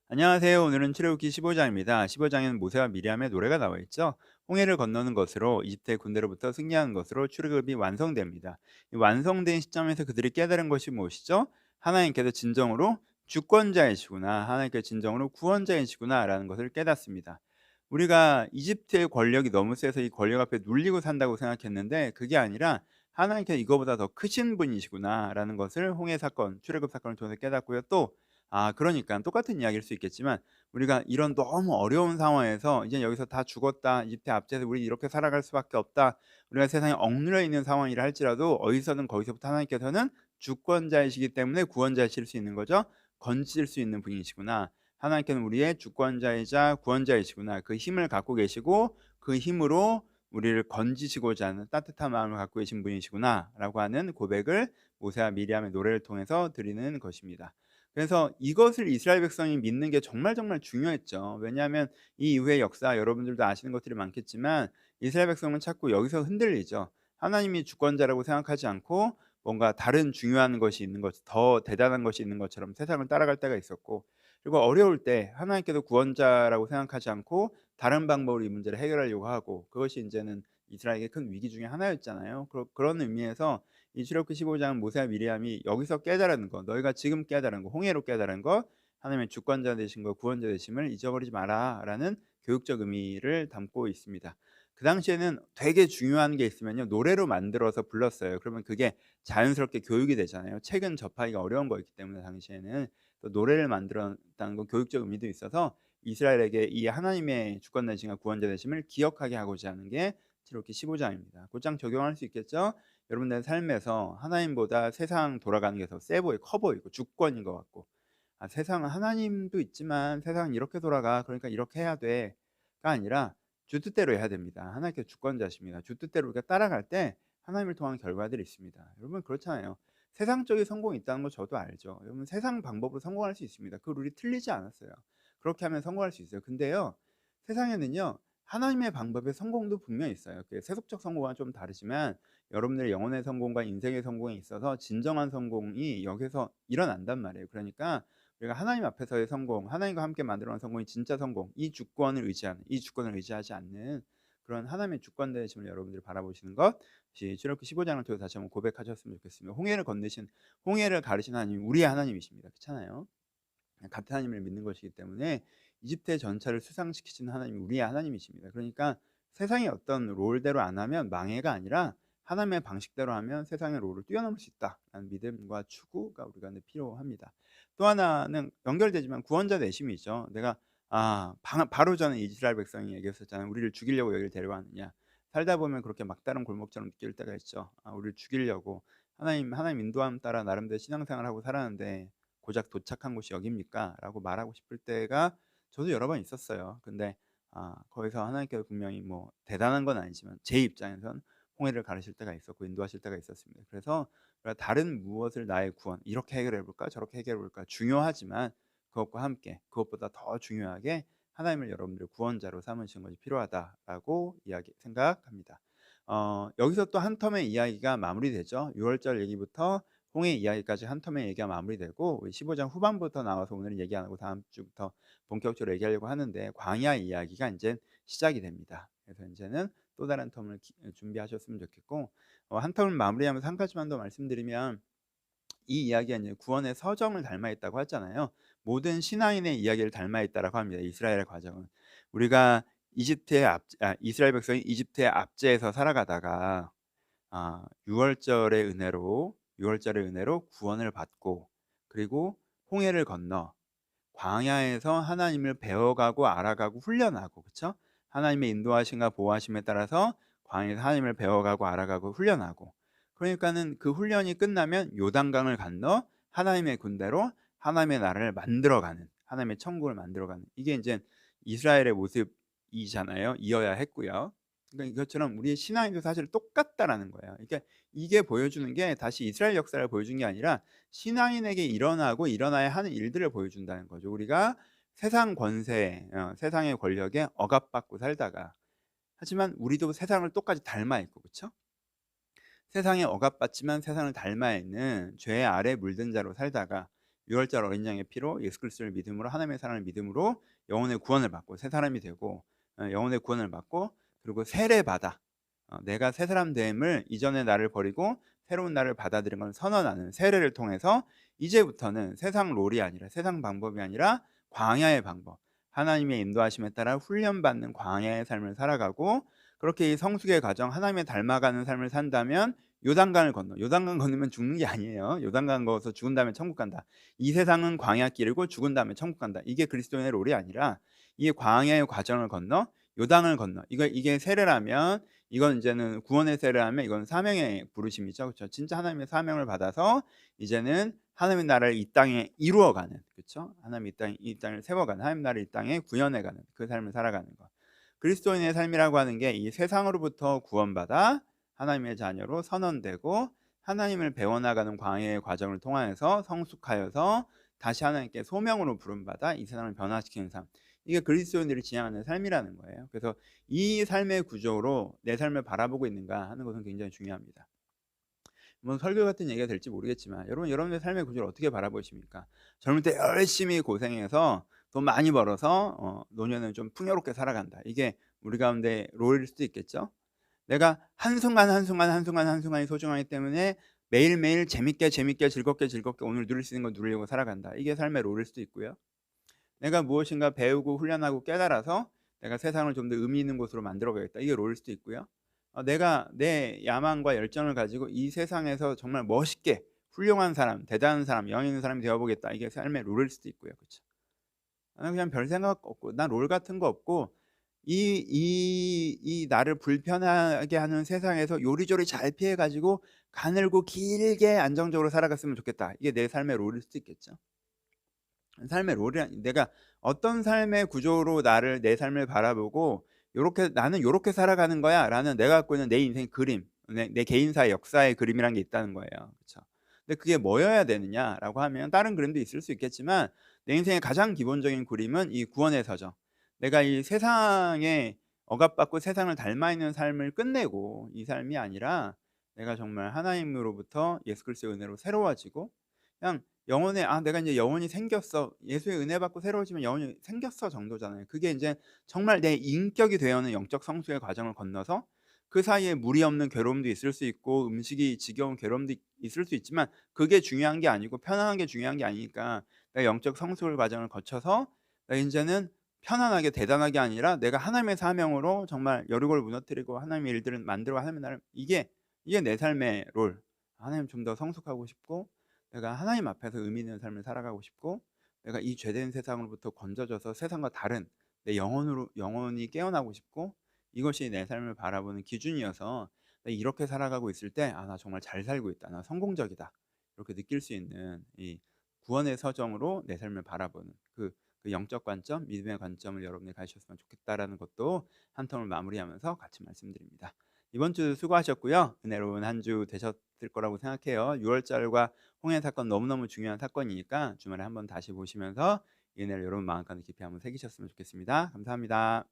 안녕하세요. 오늘은 출애굽기 15장입니다. 15장에는 모세와 미리암의 노래가 나와 있죠. 홍해를 건너는 것으로 이집트의 군대로부터 승리하는 것으로 출애굽이 완성됩니다. 이 완성된 시점에서 그들이 깨달은 것이 무엇이죠? 하나님께서 진정으로 주권자이시구나, 하나님께서 진정으로 구원자이시구나라는 것을 깨닫습니다. 우리가 이집트의 권력이 너무 세서 이 권력 앞에 눌리고 산다고 생각했는데 그게 아니라 하나님께서 이거보다 더 크신 분이시구나라는 것을 홍해 사건, 출애굽 사건을 통해서 깨닫고요. 또 그러니까 똑같은 이야기일 수 있겠지만 우리가 이런 너무 어려운 상황에서 '이제 여기서 다 죽었다. 이집트 압제에서 우리 이렇게 살아갈 수밖에 없다.' 우리가 세상에 억눌려 있는 상황이라 할지라도 어디서든 거기서부터 하나님께서는 주권자이시기 때문에 구원자이실 수 있는 거죠. 건지실 수 있는 분이시구나. 하나님께는 우리의 주권자이자 구원자이시구나. 그 힘을 갖고 계시고 그 힘으로 우리를 건지시고자 하는 따뜻한 마음을 갖고 계신 분이시구나라고 하는 고백을 모세와 미리암의 노래를 통해서 드리는 것입니다. 그래서 이것을 이스라엘 백성이 믿는 게 정말 정말 중요했죠. 왜냐하면 이 이후의 역사 여러분들도 아시는 것들이 많겠지만 이스라엘 백성은 자꾸 여기서 흔들리죠. 하나님이 주권자라고 생각하지 않고 뭔가 다른 중요한 것이 있는 것, 더 대단한 것이 있는 것처럼 세상을 따라갈 때가 있었고, 그리고 어려울 때 하나님께서 구원자라고 생각하지 않고 다른 방법으로 이 문제를 해결하려고 하고, 그것이 이제는 이스라엘의 큰 위기 중에 하나였잖아요. 그런 의미에서 이 출애굽기 15장은 모세와 미리암이 여기서 깨달은 것, 너희가 지금 깨달은 것, 홍해로 깨달은 것, 하나님의 주권자 되신 것, 구원자 되심을 잊어버리지 마라라는 교육적 의미를 담고 있습니다. 그 당시에는 되게 중요한 게 있으면요, 노래로 만들어서 불렀어요. 그러면 그게 자연스럽게 교육이 되잖아요. 책은 접하기가 어려운 거였기 때문에 당시에는 또 노래를 만들었다는 건 교육적 의미도 있어서 이스라엘에게 이 하나님의 주권자 되심과 구원자 되심을 기억하게 하고자 하는 게 출애굽기 15장입니다. 곧장 적용할 수 있겠죠? 여러분들의 삶에서 하나님보다 세상 돌아가는 게 더 세 보이고 커 보이고 주권인 것 같고, 세상은 하나님도 있지만 세상은 이렇게 돌아가, 그러니까 이렇게 해야 돼가 아니라 주 뜻대로 해야 됩니다. 하나님께서 주권자십니다. 주 뜻대로 우리가 따라갈 때 하나님을 통한 결과들이 있습니다. 여러분 그렇잖아요. 세상적인 성공이 있다는 거 저도 알죠. 여러분 세상 방법으로 성공할 수 있습니다. 그 룰이 틀리지 않았어요. 그렇게 하면 성공할 수 있어요. 근데요, 세상에는요, 하나님의 방법의 성공도 분명히 있어요. 그 세속적 성공과 좀 다르지만 여러분들의 영혼의 성공과 인생의 성공에 있어서 진정한 성공이 여기서 일어난단 말이에요. 그러니까 우리가 하나님 앞에서의 성공, 하나님과 함께 만들어낸 성공이 진짜 성공, 이 주권을 의지하는, 이 주권을 의지하지 않는 그런 하나님의 주권 되심을 여러분들이 바라보시는 것이 출애굽기 15장을 통해서 다시 한번 고백하셨으면 좋겠습니다. 홍해를 가르신 하나님, 우리의 하나님이십니다. 그렇잖아요. 같은 하나님을 믿는 것이기 때문에 이집트의 전차를 수상시키시는 하나님이 우리의 하나님이십니다. 그러니까 세상의 어떤 롤대로 안 하면 망해가 아니라 하나님의 방식대로 하면 세상의 롤을 뛰어넘을 수 있다라는 믿음과 추구가 우리가 필요합니다. 또 하나는 연결되지만 구원자 내심이죠. 내가 바로 전에 이스라엘 백성이 얘기했었잖아요. 우리를 죽이려고 여기를 데려왔느냐. 살다 보면 그렇게 막다른 골목처럼 느낄 때가 있죠. 우리를 죽이려고 하나님 인도함 따라 나름대로 신앙생활하고 살았는데 고작 도착한 곳이 여기입니까? 라고 말하고 싶을 때가 저도 여러 번 있었어요. 근데 거기서 하나님께서 분명히 뭐 대단한 건 아니지만 제 입장에선 홍해를 가르실 때가 있었고 인도하실 때가 있었습니다. 그래서 우리가 다른 무엇을 나의 구원, 이렇게 해결해 볼까 저렇게 해결해 볼까 중요하지만 그것과 함께 그것보다 더 중요하게 하나님을 여러분들의 구원자로 삼으시는 것이 필요하다라고 생각합니다. 여기서 또 한 텀의 이야기가 마무리되죠. 6월절 얘기부터 홍해 이야기까지 한 텀의 얘기가 마무리되고 15장 후반부터 나와서 오늘은 얘기 안 하고 다음 주부터 본격적으로 얘기하려고 하는데, 광야 이야기가 이제 시작이 됩니다. 그래서 이제는 또 다른 텀을 준비하셨으면 좋겠고, 한 텀을 마무리하면서 한 가지만 더 말씀드리면, 이 이야기가 이제 구원의 서정을 닮아 있다고 하잖아요. 모든 신앙인의 이야기를 닮아 있다라고 합니다. 이스라엘의 과정은 우리가 이스라엘 백성이 이집트의 압제에서 살아가다가 6월절의 은혜로 구원을 받고, 그리고 홍해를 건너 광야에서 하나님을 배워가고 알아가고 훈련하고, 그렇죠? 하나님의 인도하심과 보호하심에 따라서 광야에서 하나님을 배워가고 알아가고 훈련하고, 그러니까는 그 훈련이 끝나면 요단강을 건너 하나님의 군대로 하나님의 나라를 만들어가는, 하나님의 천국을 만들어가는, 이게 이제 이스라엘의 모습이잖아요. 이어야 했고요. 그러니까 이것처럼 우리의 신앙도 사실 똑같다라는 거예요. 그러니까 이게 보여주는 게 다시 이스라엘 역사를 보여준 게 아니라 신앙인에게 일어나고 일어나야 하는 일들을 보여준다는 거죠. 우리가 세상 권세, 세상의 권력에 억압받고 살다가, 하지만 우리도 세상을 똑같이 닮아 있고, 그렇죠? 세상에 억압받지만 세상을 닮아 있는 죄 아래 물든 자로 살다가 유월절 어린 양의 피로 예수 그리스도를 믿음으로 하나님의 사랑을 믿음으로 영혼의 구원을 받고 새 사람이 되고 영혼의 구원을 받고 그리고 세례받아 내가 새 사람 됨을 이전의 나를 버리고 새로운 나를 받아들인 걸 선언하는 세례를 통해서 이제부터는 세상 롤이 아니라 세상 방법이 아니라 광야의 방법 하나님의 인도하심에 따라 훈련받는 광야의 삶을 살아가고 그렇게 이 성숙의 과정 하나님의 닮아가는 삶을 산다면 요단강을 건너 요단강 건너면 죽는 게 아니에요. 요단강 건너서 죽은 다음에 천국 간다. 이 세상은 광야길이고 죽은 다음에 천국 간다. 이게 그리스도인의 롤이 아니라 이 광야의 과정을 건너 요단을 건너 이게 세례라면 이건 이제는 구원의 세례라면 이건 사명의 부르심이죠. 그렇죠? 진짜 하나님의 사명을 받아서 이제는 하나님의 나라를 이 땅에 이루어가는 그렇죠? 하나님 이 땅을 세워가는 하나님 나라를 이 땅에 구현해가는 그 삶을 살아가는 것. 그리스도인의 삶이라고 하는 게 이 세상으로부터 구원받아 하나님의 자녀로 선언되고 하나님을 배워나가는 광야의 과정을 통하여서 성숙하여서 다시 하나님께 소명으로 부름받아 이 세상을 변화시키는 삶. 이게 그리스도인들이 지향하는 삶이라는 거예요. 그래서 이 삶의 구조로 내 삶을 바라보고 있는가 하는 것은 굉장히 중요합니다. 뭐 설교 같은 얘기가 될지 모르겠지만 여러분 여러분의 삶의 구조를 어떻게 바라보십니까? 젊을 때 열심히 고생해서 돈 많이 벌어서 노년은 좀 풍요롭게 살아간다. 이게 우리 가운데 롤일 수도 있겠죠. 내가 한순간 한순간 한순간 한순간이 소중하기 때문에 매일매일 재밌게 재밌게 즐겁게 즐겁게 오늘 누릴 수 있는 거 누리려고 살아간다. 이게 삶의 롤일 수도 있고요. 내가 무엇인가 배우고 훈련하고 깨달아서 내가 세상을 좀 더 의미 있는 곳으로 만들어 가겠다. 이게 롤일 수도 있고요. 내가 내 야망과 열정을 가지고 이 세상에서 정말 멋있게 훌륭한 사람, 대단한 사람, 영향 있는 사람이 되어 보겠다. 이게 삶의 롤일 수도 있고요. 그렇죠? 나는 그냥 별 생각 없고 난 롤 같은 거 없고 이 나를 불편하게 하는 세상에서 요리조리 잘 피해 가지고 가늘고 길게 안정적으로 살아갔으면 좋겠다. 이게 내 삶의 롤일 수도 있겠죠. 삶의 롤이 내가 어떤 삶의 구조로 나를 내 삶을 바라보고 요렇게 '나는 요렇게 살아가는 거야.'라는 내가 갖고 있는 내 인생의 그림, 내 개인사의 역사의 그림이란 게 있다는 거예요. 그쵸? 근데 그게 뭐여야 되느냐라고 하면 다른 그림도 있을 수 있겠지만 내 인생의 가장 기본적인 그림은 이 구원의 서정. 내가 이 세상에 억압받고 세상을 닮아 있는 삶을 끝내고 이 삶이 아니라 내가 정말 하나님으로부터 예수 그리스도의 은혜로 새로워지고 그냥 영혼의 '아 내가 인제 영혼이 생겼어. 예수의 은혜 받고 새로워지면 영혼이 생겼어.' 정도잖아요. 그게 인제 정말 내 인격이 되어가는 영적 성숙의 과정을 건너서 그 사이에 무리 없는 괴로움도 있을 수 있고 음식이 지겨운 괴로움도 있을 수 있지만 그게 중요한 게 아니고 편안한 게 중요한 게 아니니까 내가 영적 성숙의 과정을 거쳐서 내가 인제는 편안하게 대단하게 아니라 내가 하나님의 사명으로 정말 여리고를 무너뜨리고 하나님의 일들을 만들고 하나님의 나라를 이게 내 삶의 롤. 하나님 좀 더 성숙하고 싶고 내가 하나님 앞에서 의미 있는 삶을 살아가고 싶고 내가 이 죄된 세상으로부터 건져져서 세상과 다른 내 영혼이 깨어나고 싶고 이것이 내 삶을 바라보는 기준이어서 내가 이렇게 살아가고 있을 때 '아 나 정말 잘 살고 있다. 나 성공적이다.' 이렇게 느낄 수 있는 이 구원의 서정으로 내 삶을 바라보는 그 영적 관점, 믿음의 관점을 여러분이 가지셨으면 좋겠다라는 것도 한 텀을 마무리하면서 같이 말씀드립니다. 이번 주 수고하셨고요. 은혜로운 한 주 되셨을 거라고 생각해요. 6월절과 홍해 사건 너무너무 중요한 사건이니까 주말에 한번 다시 보시면서 이 은혜를 여러분 마음 가운데 깊이 한번 새기셨으면 좋겠습니다. 감사합니다.